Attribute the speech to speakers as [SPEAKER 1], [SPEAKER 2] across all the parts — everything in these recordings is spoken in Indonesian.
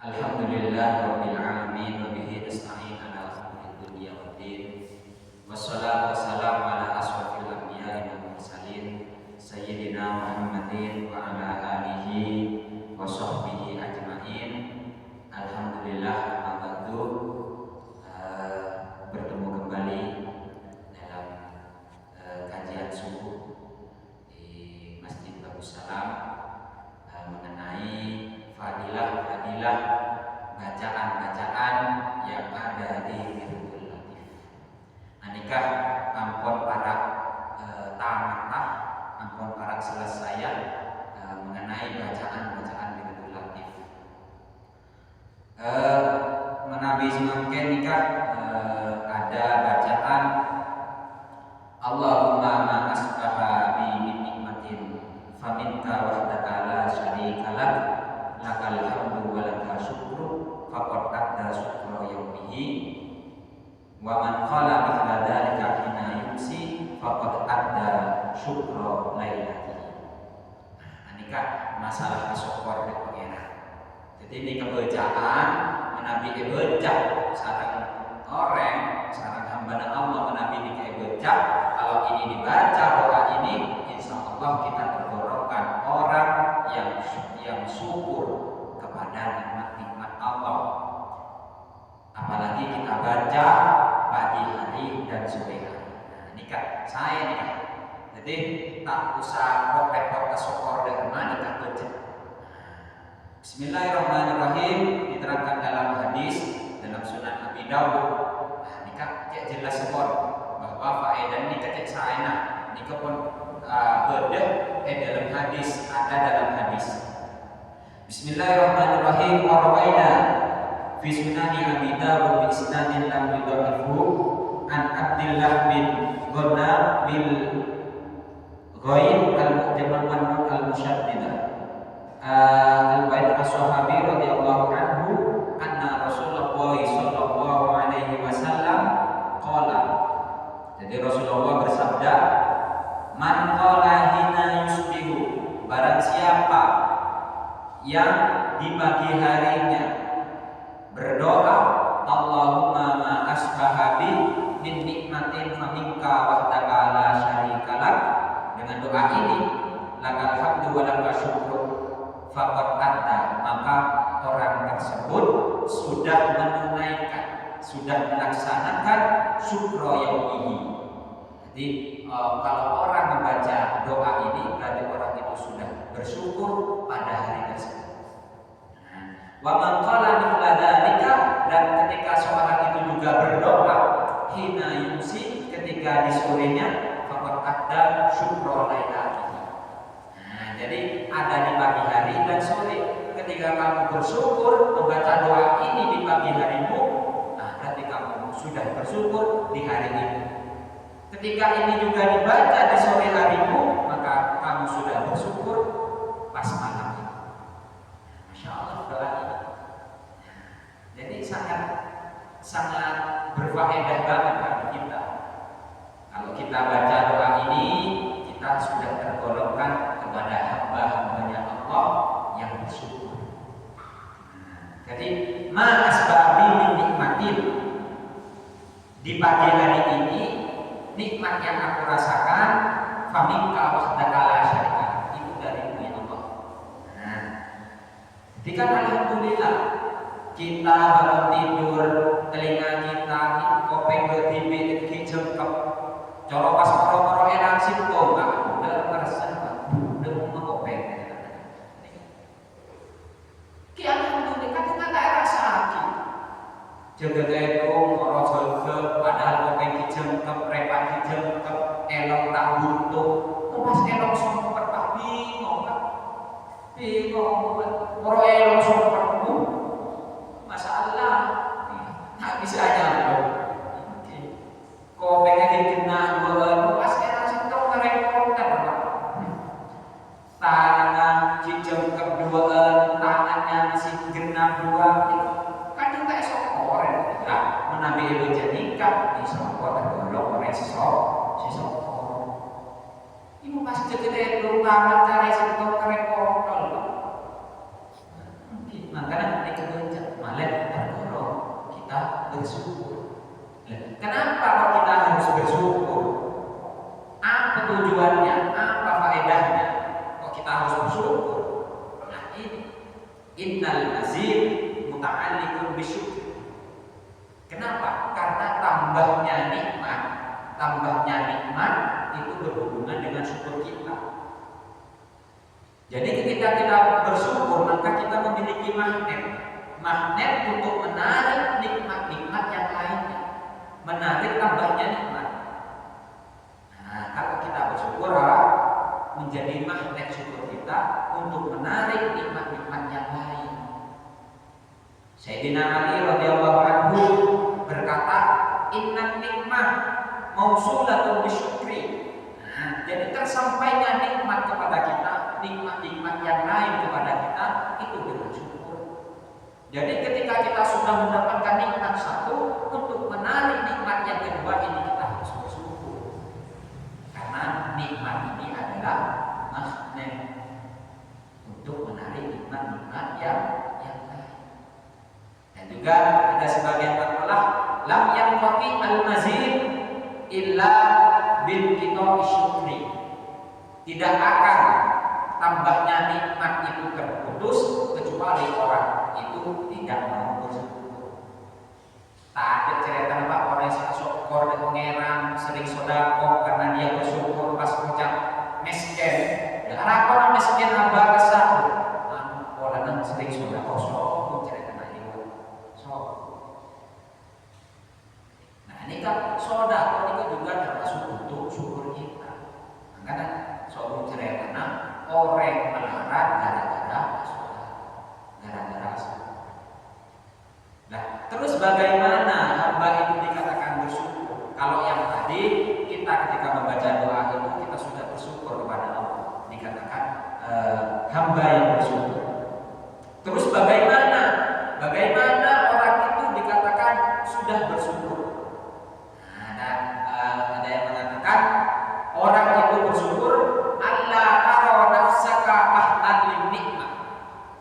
[SPEAKER 1] Alhamdulillahirabbil alamin wa bihi nasta'in ala umuri dunya waddin. Wassalatu wassalamu ala asyrofil anbiya'i wal mursalin sayyidina Muhammadin wa ala alihi wa sahbihi ajmain. Alhamdulillah, amma ba'du. Bertemu kembali dalam kajian subuh di Masjid Bagus Salam mengenai fadilah bacaan-bacaan yang ada di Wirdul Latif. Anikah ampun para tamatah, ampun para selesai mengenai bacaan-bacaan Wirdul Latif. Menabi semangkin nikah ada bacaan Allahumma ma asbaha bi min nikmatin faminka wahdaka la syarika lak lakal hamdu wa lakal syukru faqad adda syukra yaumihi wa man qala mithla dzalika hina yumsi faqad adda syukra lailatihi. Anika masalah syukur ke pangeran. Jadi ini kebacaan menabi baca sareng orang sareng hamba Allah menabi ini baca. Kalau ini dibaca doa ini insyaallah kita tergolongkan orang yang syukur kepada nikmat-nikmat Allah. Apalagi kita baca pagi hari dan sore hari. Nah, ini kan saya nih kan. Jadi tak usah repot-repot ke syukur dengan mana kita baca. Bismillahirrahmanirrahim diterangkan dalam hadis dalam Sunan Abi Dawud. Nah, ini kan jelas sekali bahwa faedah ini kecek saya ini pun beda dalam hadis ada dalam hadis. Bismillahirrahmanirrahim. Warwaina fi sunani Abi Dawud bi isnadin lam yudha'ifu an Abdullah bin Ghana bil Ghaib al-Mu'jam al-Musyaddidah al-Bait as-Sahabi radhiyallahu anhu anna Rasulullah sallallahu alaihi wasallam qala. Jadi Rasulullah bersabda, man qala hina yusbihu, barang siapa yang di pagi harinya berdoa Allahumma ma asbaha bi min nikmatin faminka wahdaka la syarika lak, dengan doa ini lakal hamdu wa lakal syukru faqad adda, maka orang tersebut sudah menunaikan, sudah melaksanakan syukra yaumihi. Jadi kalau orang membaca doa ini berarti orang itu sudah bersyukur pada hari tersebut. Wa man qala mithla dzalika, dan ketika seorang itu juga berdoa hina yumsi, ketika di sorenya faqad adda syukra lailatihi. Nah, jadi ada di pagi hari dan sore. Ketika kamu bersyukur membaca doa ini di pagi harimu, nah berarti kamu sudah bersyukur di hari ini. Ketika ini juga dibaca di sore harimu, maka kamu sudah bersyukur pas malam ini. Masya Allah doa ini. Jadi sangat berfaedah banget bagi kita. Kalau kita baca doa ini, kita sudah tergolongkan kepada hamba-hambanya Allah yang bersyukur. Jadi ma asbabi min nikmatin, di pagi hari ini nikmat yang aku rasakan faminka wahdaka la syarika, itu dari Allah. Nah, jadi kan alhamdulillah kita bangun tidur, telinga kita kopeng bertibi dijengkep, cara pas moro-moro enak simptom enggak udah merasa udah mau kopeng. Ki alhamdulillah kita enggak rasa sakit. Jaga itu moro jengkep, padahal kopeng dijengkep, repat dijengkep, elok tak butuh. Pas elok sompet Pak bingung kan. Bingung moro elok sompet masalah tak bisa nyambung. Kau pengen dikenal dua pas era situ ngerepotan tangan cincang kedua tangannya masih genap dua kan kita esok orang lah menabi itu jadikan di sokor tergolong oleh sesok ibu pas jadi itu tangan cari situ ngerepotan. Maka makanya ini kebencet malah perkara kita bersyukur. Kenapa kok kita harus bersyukur? Apa tujuannya? Apa faedahnya? Kok kita harus bersyukur? Nah ini innal mazid muta'alliqun bisyukur. Kenapa? Karena tambahnya nikmat itu berhubungan dengan syukur kita. Jadi ketika kita bersyukur maka kita memiliki magnet untuk menarik nikmat-nikmat yang lainnya, menarik tambahnya nikmat. Nah, kalau kita bersyukur menjadi magnet syukur kita untuk menarik nikmat-nikmat yang lain. Sayyidina Ali radhiyallahu anhu berkata, "Innan nikmah mausulatun bisyukri." Nah, jadi tersampainya nikmat kepada kita, nikmat-nikmat yang lain kepada kita itu dengan syukur. Jadi ketika kita sudah mendapatkan nikmat satu, untuk menarik nikmat yang kedua ini kita harus bersyukur. Karena nikmat ini adalah magnet untuk menarik nikmat-nikmat yang lain. Dan juga ada sebagian makalah lam yanqati al-mazid illa bil qita'i syukri. Tidak akan tambahnya nikmat itu terputus kecuali orang itu tidak mau bersyukur. Tak ada cerita apa orang yang syukur dan pangeran sering sedekah karena dia bersyukur pas ucap miskin. Karena orang miskin abah kesal. Orang yang sering sedekah sok cerita itu. Sok. Nah ini kan sedekah ini juga termasuk untuk syukur kita. Makanya sok cerita orang melarat gara-gara Nah, terus bagaimana hamba itu dikatakan bersyukur? Kalau yang tadi kita ketika membaca doa itu kita sudah bersyukur kepada Allah, dikatakan hamba yang bersyukur. Terus bagaimana orang itu dikatakan sudah bersyukur? Nah, ada yang mengatakan orang itu bersyukur Allah tara nafsaka ahlan lin nikmah.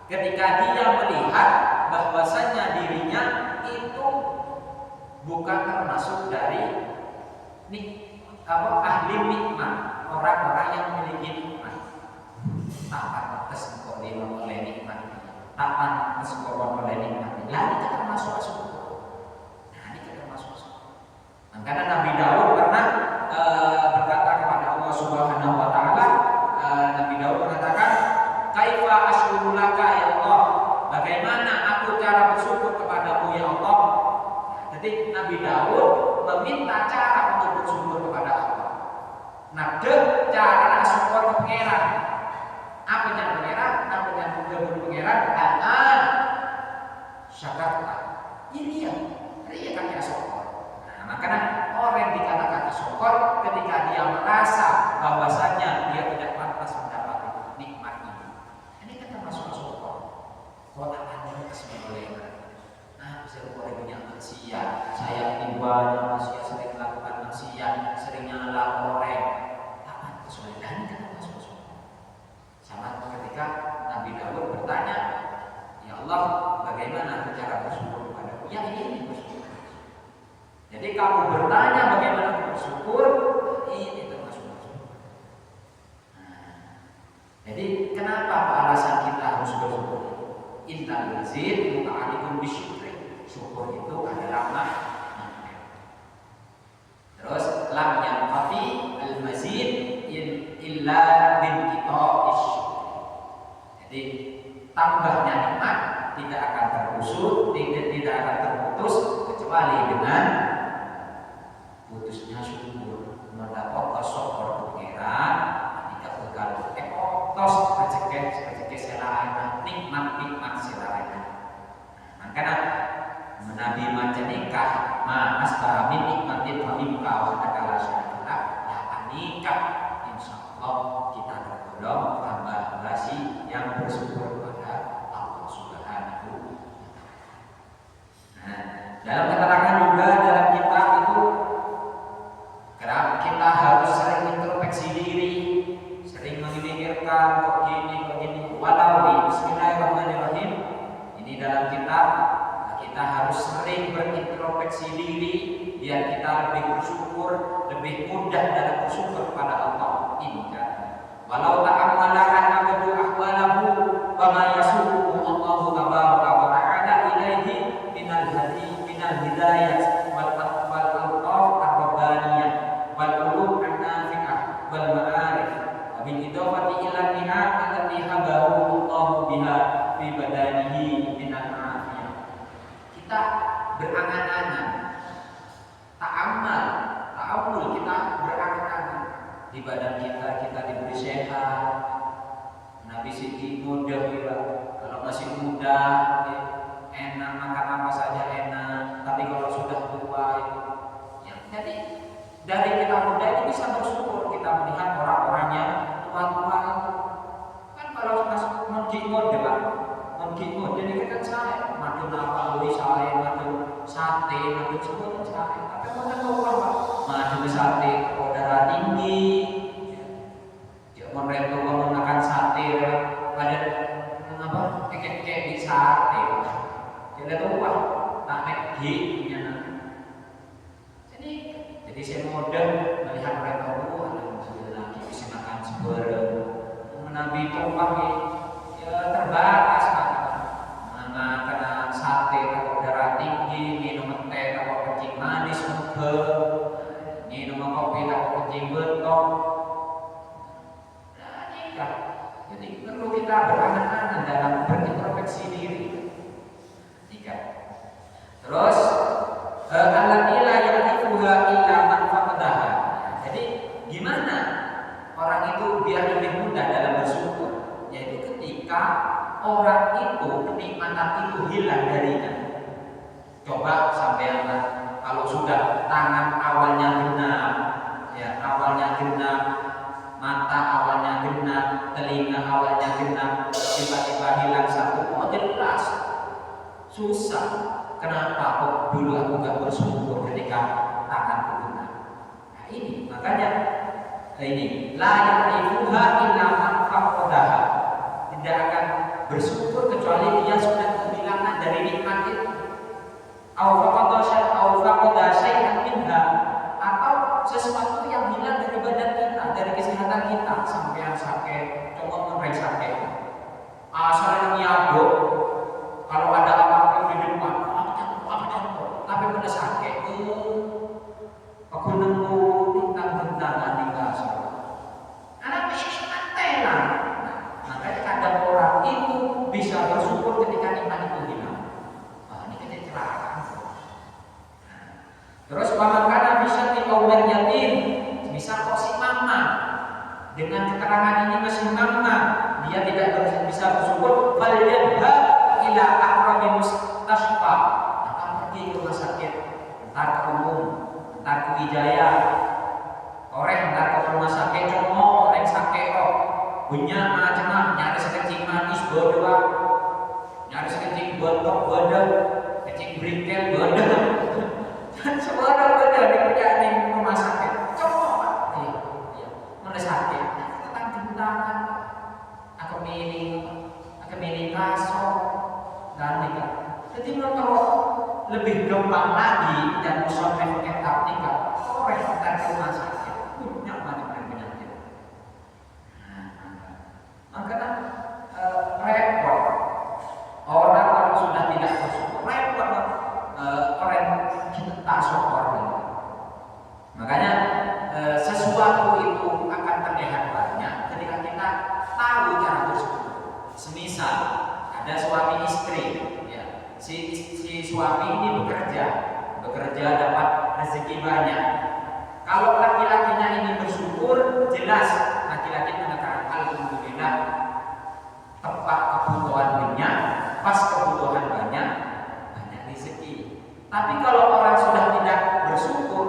[SPEAKER 1] Ketika dia melihat bahwasanya dirinya itu bukan termasuk dari ahli nikmat, orang-orang yang memiliki nikmat. Tak pantas dikorim oleh nikmat, tak pantas dikorim oleh nikmat. Lalu kita termasuk syukur. Nah ini kita termasuk syukur. Makanya Nabi Daud pernah berkata kepada Allah Subhanahu Wa Taala. Nabi Daud mengatakan, "Kaifa asykuru laka ya Allah?" Bagaimana aku cara bersyukur kepadamu ya Allah? Jadi Nabi Daud meminta cara untuk bersyukur kepada Allah. Nah, cara syukur ke pangeran. Apa yang pangeran? Apa yang pangeran? Al-an syakarta. Iya kan ya syukur. Nah, makanya orang yang dikatakan syukur ketika dia merasa bahwasanya dia tidak pantas mendapat nikmat ini. Ini kan termasuk syukur. Kau tak ada kesemuanya. Saya boleh punya maksiat. Saya ini banyak maksiat, sering melakukan maksiat, sering nyala orang. Tak kesulitan dan kita masuk. Sama ketika Nabi Daud bertanya, ya Allah, bagaimana cara bersyukur kepadamu? Ya ini bersyukur. Jadi kamu bertanya bagaimana bersyukur, ini termasuk bersyukur. Jadi kenapa alasan kita harus bersyukur? Innal mazid muta'alliqun bisyukri. Syukur itu adalah magnet. Terus lam yanqati al-mazid illa bil qita'i syukri. Jadi tambahnya nikmat tidak akan tidak akan terputus kecuali dengan putusnya syukur. Mendapat syukur pengiran tidak bergaluh tos rezeki selain nikmat selain. Makanya Nabi macam nikah mas kami nikmatin kami kau adalah syarikat lah nikah. Insyaallah kita tergolong hamba yang bersyukur kepada Allah Subhanahu wa Ta'ala. Nah, dalam keterangan juga dalam kitab itu kita harus sering introspeksi diri, sering memikirkan kok gini walau di Bismillahirrahmanirrahim. Ini dalam kita harus sering berintrospeksi diri biar kita lebih bersyukur, lebih mudah dalam bersyukur kepada Allah. Ini kan. Walau ta'ammala al-'abdu ahwalahu wa ma yasuhu Allahu tabaraka wa ta'ala ilaihi minal hidayah wal atfal ar-rabbaniyah wal ulum an-nafi'ah wal ma'arif wa bil idafati ila ni'am allati habahu Allahu biha fi badanihi minal afiyah. Kita berangan-angan, ta'ammul kita berangan-angan di badan kita diberi sehat. Nabi siki muda kita, kalau masih muda enak makan apa saja enak, tapi kalau sudah tua ya. Jadi dari kita muda ini bisa bersyukur kita melihat orang-orang yang tua-tua itu. Kan kalau masuk mengkimod jadi kan saya madun apa beli saya madun sate madun semua saya, tapi mana tahu apa madun sate darah tinggi ya mereka menggunakan sate pada apa kayak di sate jadi tahu apa tak naik nya jadi saya mudah melihat mereka alhamdulillah bisa makan sebarang menabi tombak ya terbatas makan sate atau darah tinggi, minum teh atau kencing manis muda, minum kopi atau kencing betok. Jadi perlu kita berangan-angan dalam berintrospeksi diri. Tiga. Terus allatilah ya'rifuha illa man faqadaha. Jadi gimana orang itu biar lebih mudah dalam bersyukur? Yaitu ketika orang itu kenikmatan itu hilang darinya. Coba sampai kalau sudah tangan awalnya genap, ya awalnya genap, mata awalnya genap, telinga awalnya genap, tiba-tiba hilang satu, oh jelas susah. Kenapa kok dulu aku gak bersyukur ketika tanganku genap? Nah ini makanya ini la ya'rifuha illa man faqadaha. Tidak akan bersyukur kecuali dia sudah kehilangan dari nikmat itu. Au faqada syai'an minha, atau sesuatu yang hilang dari badan kita, dari kesehatan kita, sampai yang sakit, coba ngomong sakit. Asal nyabuk, kalau ada apa-apa di depan, tapi pada sakit. Aku nemu bintang-bintangan di kasur. Anak ini mantela. Makanya kadang orang itu bisa bersyukur ketika nikmat itu hilang. Ini kecelakaan. Terus pamankan bisa dikawin yatim, misal kok si mama dengan keterangan ini masih mama, dia tidak bisa bersyukur. Falyadhab ila aqrabi mustashfa, akan pergi ke rumah sakit, entar ke umum, entar ke Wijaya, entar ke rumah sakit Como, orang sakit kok. Punya macam nyari sekencing manis bodoh, nyari sekencing botok bodoh, kencing bringkel bodoh, dan semua orang bodoh dipercaya di rumah sakit. Coba iya, mana sakit? Tangan, aku milih kasur dan nikah. Jadi menurut lebih gampang lagi dan musafir ketap nikah. Orang dari rumah sakit punya macam penyakit. Makanya repot orang kalau sudah tidak bersyukur, repot orang kita tak syukur. Makanya sesuatu itu akan terlihat banyak ketika kita tahu cara bersyukur. Semisal ada suami istri, ya, si suami ini bekerja dapat rezeki banyak. Kalau laki-lakinya ini bersyukur, jelas laki-laki mengatakan alhamdulillah, tepat kebutuhan banyak, pas kebutuhan banyak rezeki. Tapi kalau orang sudah tidak bersyukur,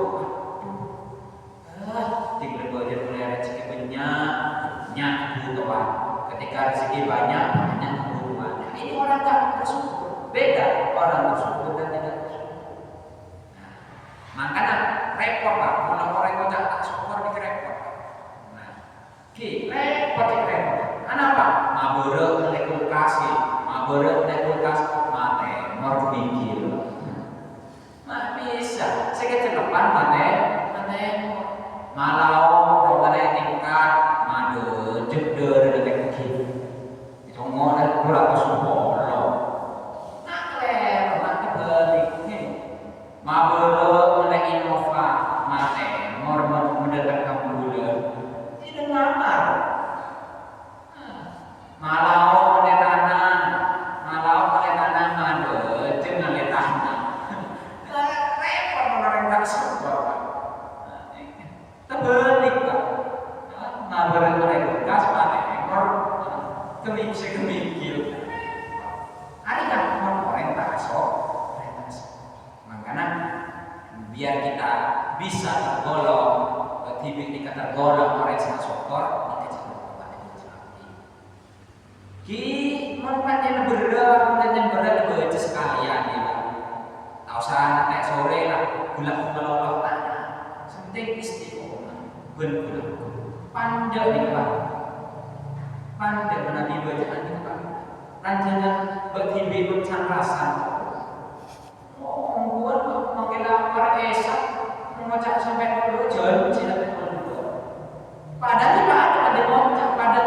[SPEAKER 1] tinggal belajar mulai rezeki banyak kebutuhan. Ketika rezeki banyak kebutuhan. Nah, ini orang tak bersyukur. Beda orang bersyukur dan tidak bersyukur. Makanya repot Pak, kalau orang itu tak syukur di repot. Nah, repot. Kenapa? Mabore oleh kulkas, mate morbi. mikir. Mak bisa, saya ke depan mate malau orang tingkat made jeder dengan kiri. Itu ngomong berapa sumber. Nak ler, nak balik ni. Mabelo oleh Innova mate mormon mendatangkan bulan. Tidak ngamar. Malau oleh tanah made jeung oleh tanah. Repot orang tak support. Terbalik Pak. Mabar oleh bekas mate ekor kemikir. Ada kan orang tak sok. Makanya biar kita bisa tergolong kita tergolong orang yang sokor kita jangan kepada Gusti. Ki manfaatnya berat baca sekalian ya. Tak usah naik sore lah gulak meloloh tanah. Penting istiqomah benar. Pandai di Pak. Pandai menabi bacaan di Pak. Rancangan bertibi bercan rasa. Buat mengira para esak mengocak sampai dulu janji sampai dulu. Padahal tidak ada ngocak pada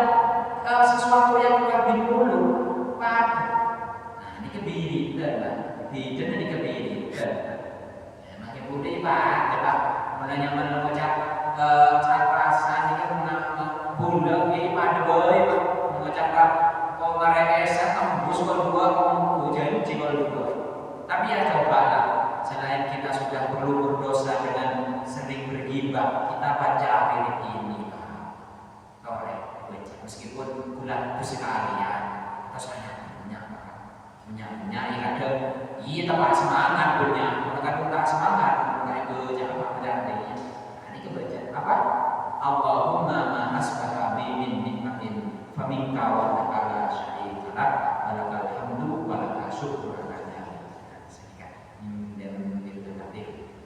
[SPEAKER 1] sesuatu yang keluar di mulut. Pada, nah ini kebiri dan tidak ini kebiri dan makin mudah Pak. Coba mulanya mengocak rasa ini kan bunda ini pada boy mengocak kau para esak tembus kedua kau janji kedua. Tapi ya cobalah, selain kita sudah perlu berdosa dengan sering bergibah, kita baca ayat ini, Pak. Korek, meskipun bulan sekalian, atau saya punya ada, iya tempat semangat punya, kalau tak semangat, kayak baca apa berarti? Ini kebaca apa? Allahumma ma'asbaka min nikmatin, faminka wa ta'ala syai'ilak, walakal hamdu, walakal syukur.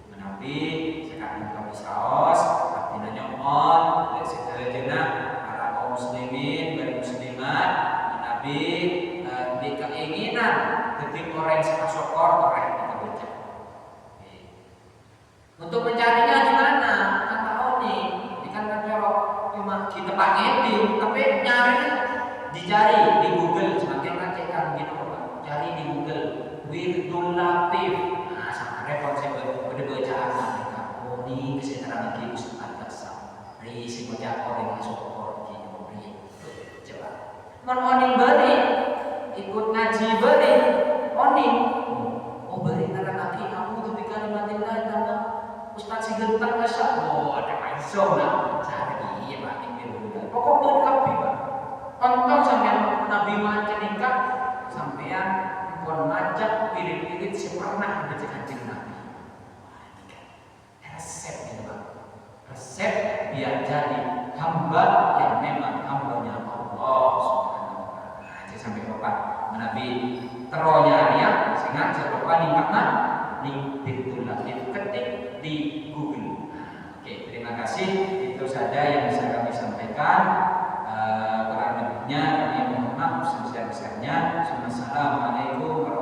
[SPEAKER 1] Menapi sekarang kami saos artinya nyomon dari segala jenak para kaum muslimin dan muslimat menapi di keinginan ketika orang yang sokor orang kita baca. Untuk mencarinya di mana? Kan tahu nih, ini kan kalau cuma kita pakai tapi nyari dicari di Google semakin kan gitu Pak. Cari di Google Wirdul Latif. Repot saya bacaan mereka. Oh ini kesetaraan lagi Ustaz Kasam. Si baca orang yang sokor ini. Coba. Oning beri ikut ngaji beri oning. Oh beri karena lagi aku tuh bikin kalimatillah karena Ustaz si gentar kasar. Oh ada kaiso lah. Cari iya Pak ini dulu. Pokok berkapi Pak. Tonton sampai Nabi macam nikah sampean kon macam pirit-pirit sepernah baca kajian Nabi. Resep ini Pak. Resep biar jadi hamba yang memang hambanya Allah Subhanahu wa taala. Jadi sampai Bapak Nabi teronya ya sengaja Bapak ningkatna Wirdul Latif ketik di Google. Oke, terima kasih. Itu saja yang bisa kami sampaikan. Kurang lebihnya kami mohon maaf sebesar-besarnya. Assalamualaikum warahmatullahi wabarakatuh.